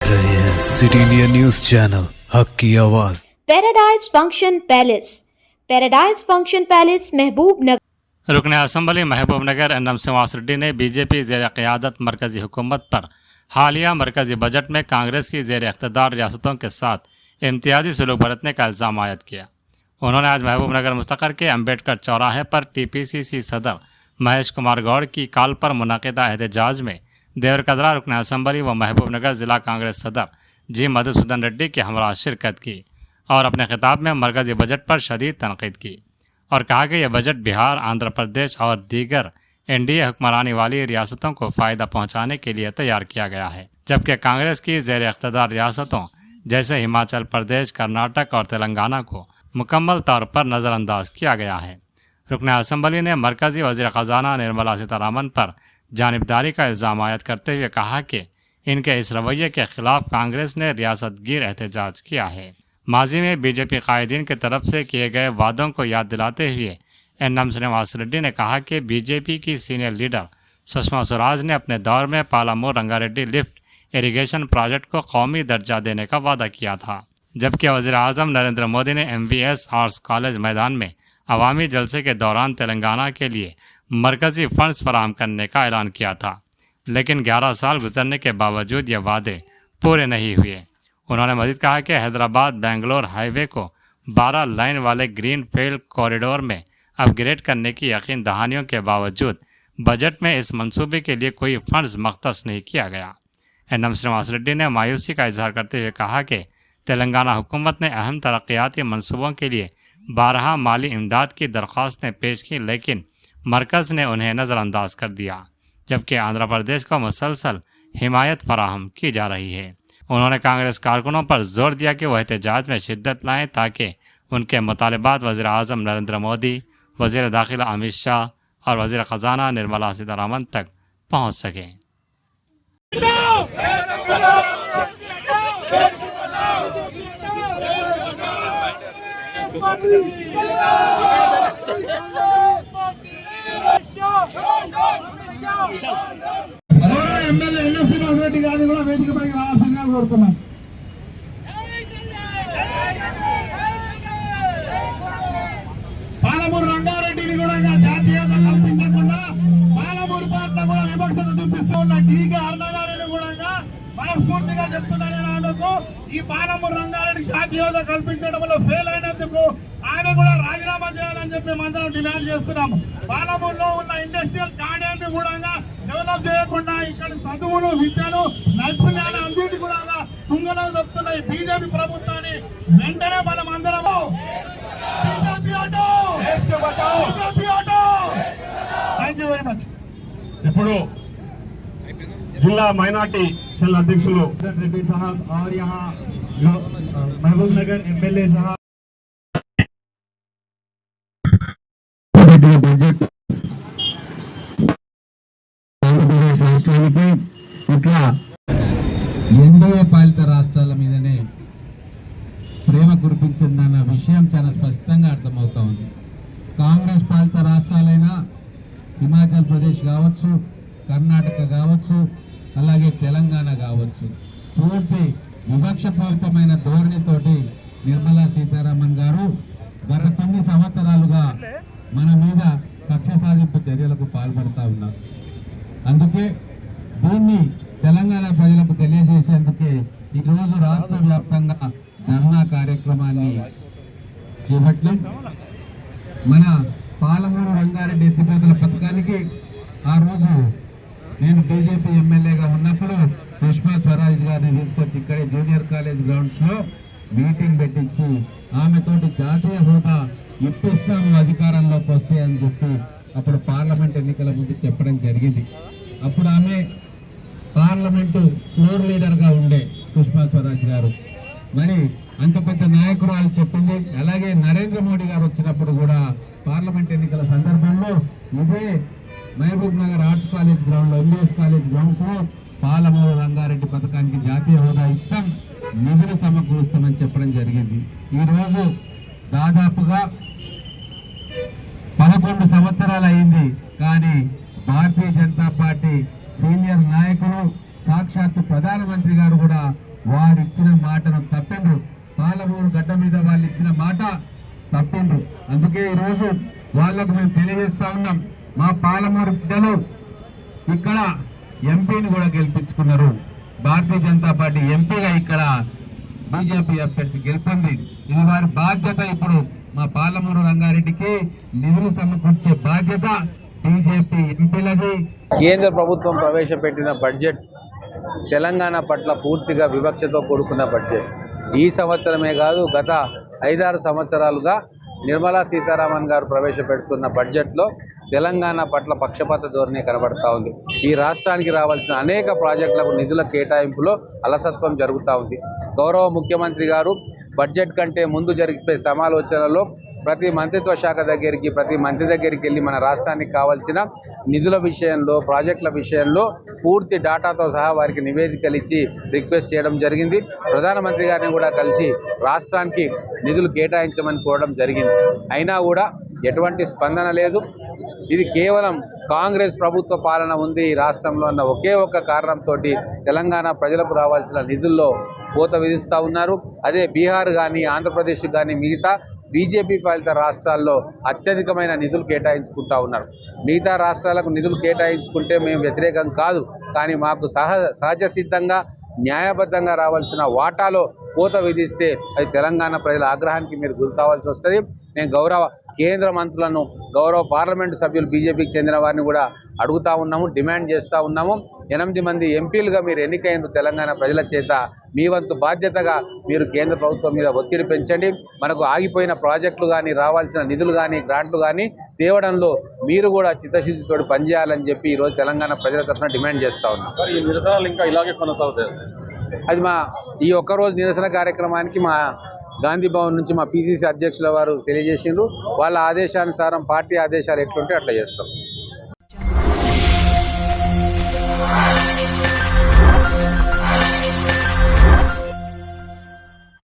रहे हैं city India news channel हक की आवाज। पैराडाइज फंक्शन पैलेस महबूब नगर। रुकन असम्बली महबूब नगर एनएम श्रीनिवास रेड्डी ने बीजेपी ज़ेर क़यादत मरकज़ी हुकूमत पर हालिया मरकज़ी बजट में कांग्रेस की ज़ेर इक़्तिदार रियासतों के साथ इम्तियाजी सलूक बरतने का इल्ज़ाम आयद किया। उन्होंने आज महबूब नगर मुस्तक़र के अम्बेडकर चौराहे पर TPCC सदर महेश कुमार गौड़ की कॉल पर मुनक़िदा एहतजाज में देवरकदरा रुकन असम्बली व महबूब नगर ज़िला कांग्रेस सदर जी मधुसूदन रेड्डी के हमरा शिरकत की और अपने खिताब में मरकज़ी बजट पर शदीद तनक़ीद की और कहा कि यह बजट बिहार, आंध्र प्रदेश और दीगर NDA हुक्मरानी वाली रियासतों को फ़ायदा पहुँचाने के लिए तैयार किया गया है, जबकि कांग्रेस की ज़ेर इक़्तिदार रियासतों जैसे हिमाचल प्रदेश, कर्नाटक और तेलंगाना को मुकम्मल तौर पर नज़रअंदाज किया गया है। रुकन असम्बली ने मरकज़ी वज़ीर ख़जाना निर्मला सीतारमण पर जानिबदारी का इल्ज़ाम आयद करते हुए कहा कि इनके इस रवैये के ख़िलाफ़ कांग्रेस ने रियासत गिर एहतजाज किया है। माजी में बीजेपी कायदीन की तरफ से किए गए वादों को याद दिलाते हुए एनएम श्रीनिवास रेड्डी ने कहा कि बीजेपी की सीनियर लीडर सुषमा स्वराज ने अपने दौर में पालामूर रंगारेड्डी लिफ्ट इरिगेशन प्रोजेक्ट को कौमी दर्जा देने का वादा किया था, जबकि वज़ीर आज़म नरेंद्र मोदी ने MVS आर्ट्स कॉलेज मैदान में अवामी जलसे के दौरान तेलंगाना के लिए मरकज़ी फंड्स फराहम करने का ऐलान किया था, लेकिन 11 साल गुजरने के बावजूद ये वादे पूरे नहीं हुए। उन्होंने मज़ीद कहा कि हैदराबाद बेंगलोर हाईवे को 12 लाइन वाले ग्रीन फील्ड कॉरिडोर में अपग्रेड करने की यकीन दहानियों के बावजूद बजट में इस मंसूबे के लिए कोई फंड्स मख्तस नहीं किया गया। एनएम श्रीनिवास रेड्डी ने मायूसी का इजहार करते हुए कहा कि तेलंगाना हुकूमत ने अहम तरक्याती मंसूबों के लिए 12 माली इमदाद की दरख्वास्तें पेश की, लेकिन मरकज़ ने उन्हें नज़रअंदाज कर दिया, जबकि आंध्र प्रदेश को मुसलसल हिमायत फराहम की जा रही है। उन्होंने कांग्रेस कारकुनों पर जोर दिया कि वह एहतजाज में शिद्दत लाएं ताकि उनके मुतालिबात वज़ीर आज़म नरेंद्र मोदी, वज़ीर दाखिला अमित शाह और वज़ीर ख़जाना निर्मला सीतारमण तक पहुँच सकें। ఎమ్మెల్యే ఎన్ఎం శ్రీనివాస్ రెడ్డి గారిని కూడా వేదికపైకి రావాల్సిందిగా కోరుతున్నాం. పాలమూరు రంగారెడ్డిని కూడా జాతీయత కల్పించకుండా పాలమూరు పట్ల కూడా వివక్షత చూపిస్తూ ఉన్న DK అరుణ గారిని కూడా మనస్ఫూర్తిగా చెప్తున్నాను నేను ఆమెకు ఈ పాలమూరు రంగారెడ్డి జాతీయత కల్పించడంలో ఫెయిల్ అయినందుకు ఆమె కూడా రాజీనామా చేయాలని చెప్పి మేమందరం డిమాండ్ చేస్తున్నాం. పాలమూరులో ఉన్న ఇండస్ట్రియల్ గార్డెన్ కూడా డెవలప్ చేయకుండా ఇక్కడ చదువులు, విద్యను, నైపుణ్యాన్ని అన్నింటి కూడా తుంగలో దొక్కుతున్నాయి బీజేపీ ప్రభుత్వాన్ని. వెంటనే మనం అందరం BJP auto BJP auto. Thank you very much. ఇప్పుడు जिला माइनॉरिटी सेल अध्यक्षులు रेड्डी साहब और यहाँ महबूब नगर MLA साहब బడ్జెట్ ఆంధ్రప్రదేశ్ రాష్ట్రానికి ఇట్లా ఎన్డీఏ పాలిత రాష్ట్రాల మీదనే ప్రేమ కురిపించిందన్న విషయం చాలా స్పష్టంగా అర్థమవుతా ఉంది. కాంగ్రెస్ పాలిత రాష్ట్రాలైనా హిమాచల్ ప్రదేశ్ కావచ్చు, కర్ణాటక కావచ్చు, అలాగే తెలంగాణ కావచ్చు, పూర్తి వివక్షపూరితమైన ధోరణితోటి నిర్మలా సీతారామన్ గారు గత 9 సంవత్సరాలుగా మన మీద కక్ష సాధింపు చర్యలకు పాల్పడతా ఉన్నారు. అందుకే దీన్ని తెలంగాణ ప్రజలకు తెలియజేసేందుకే ఈరోజు రాష్ట్ర వ్యాప్తంగా ధర్నా కార్యక్రమాన్ని చేపట్టాం. మన పాలమూరు రంగారెడ్డి ఎత్తిపోతల పథకానికి ఆ రోజు నేను బీజేపీ ఎమ్మెల్యేగా ఉన్నప్పుడు సుష్మా స్వరాజ్ గారిని తీసుకొచ్చి ఇక్కడే జూనియర్ కాలేజ్ గ్రౌండ్స్లో మీటింగ్ పెట్టించి ఆమెతోటి జాతీయ హోదా ఇప్పిస్తాము అధికారంలోకి వస్తే అని చెప్పి అప్పుడు పార్లమెంట్ ఎన్నికల ముందు చెప్పడం జరిగింది. అప్పుడు ఆమె పార్లమెంటు ఫ్లోర్ లీడర్గా ఉండే సుష్మా స్వరాజ్ గారు. మరి అంత పెద్ద నాయకురాలు చెప్పింది. అలాగే నరేంద్ర మోడీ గారు వచ్చినప్పుడు కూడా పార్లమెంట్ ఎన్నికల సందర్భంలో ఇదే మహబూబ్ నగర్ ఆర్ట్స్ కాలేజ్ గ్రౌండ్లో, MBS కాలేజ్ గ్రౌండ్స్లో పాలమూరు రంగారెడ్డి పథకానికి జాతీయ హోదా ఇస్తాం, నిధులు సమకూరుస్తామని చెప్పడం జరిగింది. ఈరోజు దాదాపుగా 11 సంవత్సరాలు అయింది. కానీ భారతీయ జనతా పార్టీ సీనియర్ నాయకులు, సాక్షాత్తు ప్రధానమంత్రి గారు కూడా వారు ఇచ్చిన మాటను తప్పిండ్రు. పాలమూరు గడ్డ మీద వాళ్ళు ఇచ్చిన మాట తప్పిండ్రు. అందుకే ఈరోజు వాళ్లకు మేము తెలియజేస్తా ఉన్నాం, మా పాలమూరు బిడ్డలు ఇక్కడ ఎంపీని కూడా గెలిపించుకున్నారు. భారతీయ జనతా పార్టీ ఎంపీగా ఇక్కడ బీజేపీ అభ్యర్థి గెలుపొంది. ఇది వారి బాధ్యత. ఇప్పుడు మా పాలమూరు రంగారెడ్డికి నిధులు సమకూర్చే బాధ్యత బీజేపీ ఎంపీలది. కేంద్ర ప్రభుత్వం ప్రవేశపెట్టిన బడ్జెట్ తెలంగాణ పట్ల పూర్తిగా వివక్షతో కూడుకున్న బడ్జెట్. ఈ సంవత్సరమే కాదు, గత 5-6 సంవత్సరాలుగా నిర్మలా సీతారామన్ గారు ప్రవేశపెడుతున్న బడ్జెట్లో తెలంగాణ పట్ల పక్షపాత ధోరణి కనబడతా ఉంది. ఈ రాష్ట్రానికి రావాల్సిన అనేక ప్రాజెక్టులకు నిధుల కేటాయింపులో అలసత్వం జరుగుతూ ఉంది. గౌరవ ముఖ్యమంత్రి గారు బడ్జెట్ కంటే ముందు జరిపే సమాలోచనలో ప్రతి మంత్రిత్వ శాఖ దగ్గరికి, ప్రతి మంత్రి దగ్గరికి వెళ్ళి మన రాష్ట్రానికి కావాల్సిన నిధుల విషయంలో, ప్రాజెక్టుల విషయంలో పూర్తి డాటాతో సహా వారికి నివేదికలు ఇచ్చి రిక్వెస్ట్ చేయడం జరిగింది. ప్రధానమంత్రి గారిని కూడా కలిసి రాష్ట్రానికి నిధులు కేటాయించమని కోరడం జరిగింది. అయినా కూడా ఎటువంటి స్పందన లేదు. ఇది కేవలం కాంగ్రెస్ ప్రభుత్వ పాలన ఉంది ఈ రాష్ట్రంలో అన్న ఒకే ఒక్క కారణంతో తెలంగాణ ప్రజలకు రావాల్సిన నిధుల్లో కోత విధిస్తూ ఉన్నారు. అదే బీహార్ కానీ, ఆంధ్రప్రదేశ్ కానీ, మిగతా బీజేపీ పాలిత రాష్ట్రాల్లో అత్యధికమైన నిధులు కేటాయించుకుంటూ ఉన్నారు. మిగతా రాష్ట్రాలకు నిధులు కేటాయించుకుంటే మేము వ్యతిరేకం కాదు, కానీ మాకు సహజ సిద్ధంగా న్యాయబద్ధంగా రావాల్సిన వాటాలో కోత విధిస్తే అది తెలంగాణ ప్రజల ఆగ్రహానికి మీరు గురి కావాల్సి వస్తుంది. నేను గౌరవ కేంద్ర మంత్రులను, గౌరవ పార్లమెంటు సభ్యులు బీజేపీకి చెందిన వారిని కూడా అడుగుతూ ఉన్నాము, డిమాండ్ చేస్తూ ఉన్నాము. 8 మంది ఎంపీలుగా మీరు ఎన్నికైన తెలంగాణ ప్రజల చేత మీ వంతు బాధ్యతగా మీరు కేంద్ర ప్రభుత్వం మీద ఒత్తిడి పెంచండి. మనకు ఆగిపోయిన ప్రాజెక్టులు కానీ, రావాల్సిన నిధులు కానీ, గ్రాంట్లు కానీ తేవడంలో మీరు కూడా చిత్తశుద్ధితో పనిచేయాలని చెప్పి ఈరోజు తెలంగాణ ప్రజల తరఫున డిమాండ్ చేస్తూ ఉన్నాం. ఈ నిరసనలు ఇంకా ఇలాగే కొనసాగుతాయి. అది మా ఈ ఒక్కరోజు నిరసన కార్యక్రమానికి మా గాంధీ భవన్ నుంచి మా పిసిసి అధ్యక్షుల వారు తెలియజేసిండ్రు. వాళ్ళ ఆదేశానుసారం పార్టీ ఆదేశాలు ఎట్లుంటే అట్లా చేస్తాం.